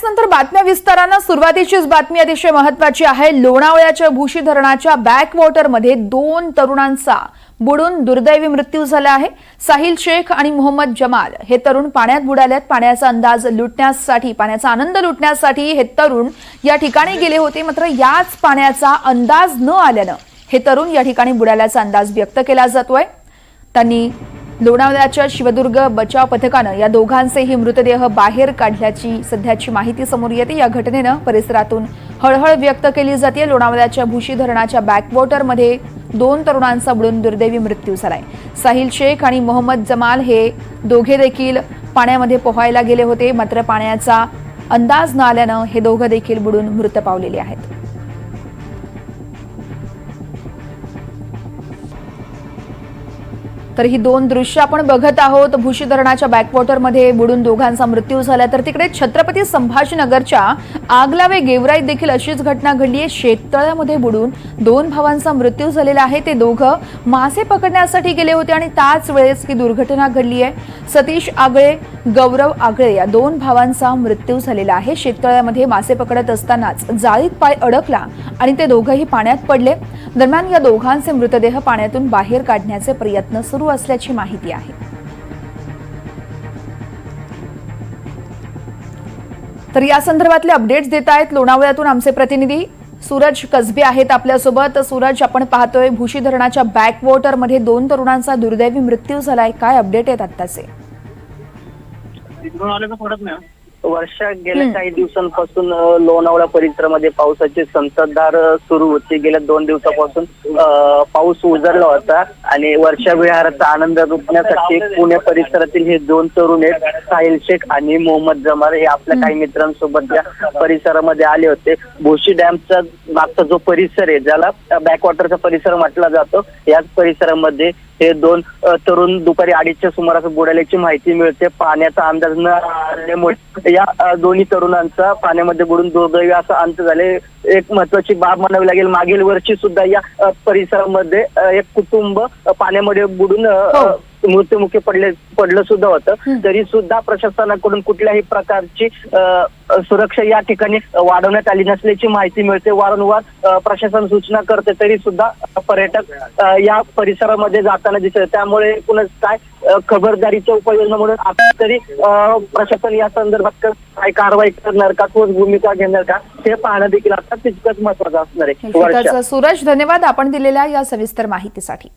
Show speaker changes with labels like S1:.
S1: नंतर बातम्या विस्तारानं सुरुवातीचीच बातमी अतिशय महत्त्वाची आहे। लोणावळ्याच्या भुशी धरणाच्या बॅकवॉटरमध्ये 2 तरुणांचा बुडून दुर्दैवी मृत्यू झाला आहे। साहिल शेख आणि मोहम्मद जमाल हे तरुण पाण्यात बुडालेत। पाण्याचा आनंद लुटण्यासाठी हे तरुण या ठिकाणी गेले होते, मात्र याच पाण्याचा अंदाज न आल्यानं हे तरुण या ठिकाणी बुडाल्याचा अंदाज व्यक्त केला जातोय। त्यांनी लोणावळ्याच्या शिवदुर्ग बचाव पथकानं या दोघांचेही मृतदेह बाहेर काढल्याची सध्याची माहिती समोर येते। या घटनेनं परिसरातून हळहळ व्यक्त केली जाते। लोणावळ्याच्या भुशी धरणाच्या बॅकवॉटरमध्ये 2 तरुणांचा बुडून दुर्दैवी मृत्यू झालाय। साहिल शेख आणि मोहम्मद जमाल हे दोघे देखील पाण्यामध्ये पोहायला गेले होते, मात्र पाण्याचा अंदाज न आल्यानं हे दोघे देखील बुडून मृत पावलेले आहेत। तर ही 2 दृश्य आपण बघत आहोत। भुशी धरणाच्या बॅकवॉटरमध्ये बुडून दोघांचा मृत्यू झाला। तर तिकडे छत्रपती संभाजीनगरच्या आगलावे गेवराईत देखील अशीच घटना घडली आहे। शेततळ्यामध्ये बुडून 2 भावांचा मृत्यू झालेला आहे। ते दोघं मासे पकडण्यासाठी गेले होते आणि त्याच वेळेस ही दुर्घटना घडली आहे। सतीश आगळे, गौरव आगळे या 2 भावांचा मृत्यू झालेला आहे। शेततळ्यामध्ये मासे पकडत असतानाच जाळीत पाय अडकला आणि ते दोघंही पाण्यात पडले। दरम्यान या दोघांचे मृतदेह पाण्यातून बाहेर काढण्याचे प्रयत्न सुरू असल्याची माहिती आहे। तर या संदर्भातले अपडेट्स देत आहेत लोणावळ्यातून आमचे प्रतिनिधी सूरज कसबे आहेत आपल्यासोबत। सूरज, आपण पाहतोय भुशी धरणाच्या बॅकवॉटरमध्ये 2 तरुणांचा दुर्दैवी मृत्यू झालाय, काय अपडेट आहेत आत्ताचे?
S2: वर्षा गेल्या काही दिवसांपासून लोणावळा परिसरामध्ये पावसाची संततधार सुरू होती। गेल्या 2 दिवसापासून पाऊस उजळला होता आणि वर्षा विहाराचा आनंद लुटण्यासाठी पुणे परिसरातील हे 2 तरुण आहेत, साहिल शेख आणि मोहम्मद जमाल, हे आपल्या काही मित्रांसोबत या परिसरामध्ये आले होते। भुशी डॅमचा मागचा जो परिसर आहे, ज्याला बॅकवॉटरचा परिसर म्हटला जातो, याच परिसरामध्ये हे 2 तरुण दुपारी 2:30च्या सुमारास बुडाल्याची माहिती मिळते। पाण्याचा अंदाज न आल्यामुळे या दोन्ही तरुणांचा पाण्यामध्ये बुडून दुर्दैवी असा अंत झाले। एक महत्वाची बाब म्हणावी लागेल, मागील वर्षी सुद्धा या परिसरामध्ये एक कुटुंब पाण्यामध्ये बुडून मृत्युमुखी पडलं सुद्धा होतं। तरी सुद्धा प्रशासनाकडून कुठल्याही प्रकारची सुरक्षा या ठिकाणी वाढवण्यात आली नसल्याची माहिती मिळते। वारंवार प्रशासन सूचना करते, तरी सुद्धा पर्यटक या परिसरामध्ये जाताना दिसत। त्यामुळे एकूणच काय खबरदारीच्या उपाययोजना म्हणून आता तरी प्रशासन या संदर्भात काय कारवाई करणार का, ठोस भूमिका घेणार का, हे पाहणं देखील आता तितकंच महत्वाचं असणार आहे।
S1: सूरज, धन्यवाद आपण दिलेल्या या सविस्तर माहितीसाठी।